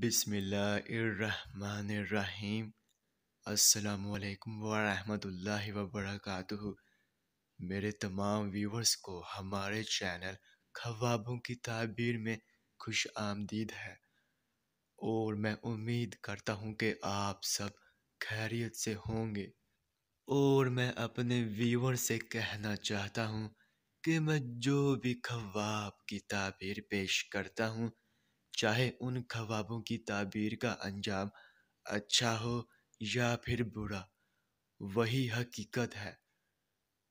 بسم اللہ الرحمن الرحیم۔ السلام علیکم ورحمۃ اللہ وبرکاتہ۔ میرے تمام ویورز کو ہمارے چینل خوابوں کی تعبیر میں خوش آمدید ہے، اور میں امید کرتا ہوں کہ آپ سب خیریت سے ہوں گے۔ اور میں اپنے ویور سے کہنا چاہتا ہوں کہ میں جو بھی خواب کی تعبیر پیش کرتا ہوں، چاہے ان خوابوں کی تعبیر کا انجام اچھا ہو یا پھر برا، وہی حقیقت ہے،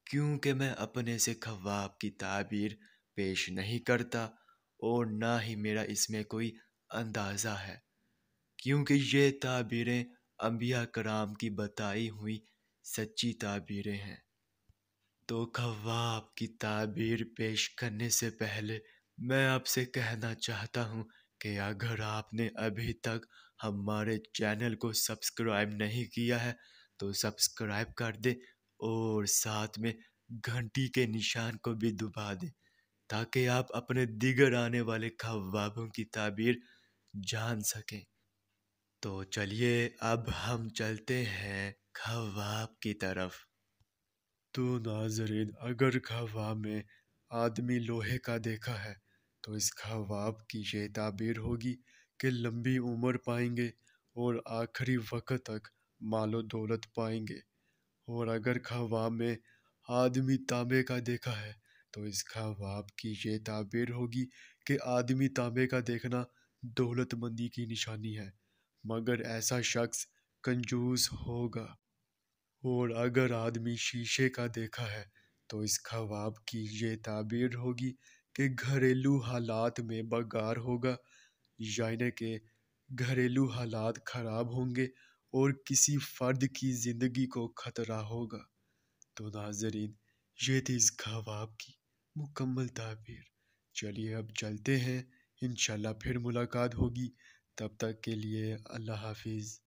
کیونکہ میں اپنے سے خواب کی تعبیر پیش نہیں کرتا، اور نہ ہی میرا اس میں کوئی اندازہ ہے، کیونکہ یہ تعبیریں انبیاء کرام کی بتائی ہوئی سچی تعبیریں ہیں۔ تو خواب کی تعبیر پیش کرنے سے پہلے میں آپ سے کہنا چاہتا ہوں کہ اگر آپ نے ابھی تک ہمارے چینل کو سبسکرائب نہیں کیا ہے تو سبسکرائب کر دیں، اور ساتھ میں گھنٹی کے نشان کو بھی دبا دیں، تاکہ آپ اپنے دیگر آنے والے خوابوں کی تعبیر جان سکیں۔ تو چلیے اب ہم چلتے ہیں خواب کی طرف۔ تو ناظرین، اگر خواب میں آدمی لوہے کا دیکھا ہے تو اس خواب کی یہ تعبیر ہوگی کہ لمبی عمر پائیں گے اور آخری وقت تک مال و دولت پائیں گے۔ اور اگر خواب میں آدمی تانبے کا دیکھا ہے تو اس خواب کی یہ تعبیر ہوگی کہ آدمی تانبے کا دیکھنا دولت مندی کی نشانی ہے، مگر ایسا شخص کنجوس ہوگا۔ اور اگر آدمی شیشے کا دیکھا ہے تو اس خواب کی یہ تعبیر ہوگی کہ گھریلو حالات میں بگاڑ ہوگا، یعنی کہ گھریلو حالات خراب ہوں گے اور کسی فرد کی زندگی کو خطرہ ہوگا۔ تو ناظرین، یہ تھی اس خواب کی مکمل تعبیر۔ چلیے اب چلتے ہیں، انشاءاللہ پھر ملاقات ہوگی، تب تک کے لیے اللہ حافظ۔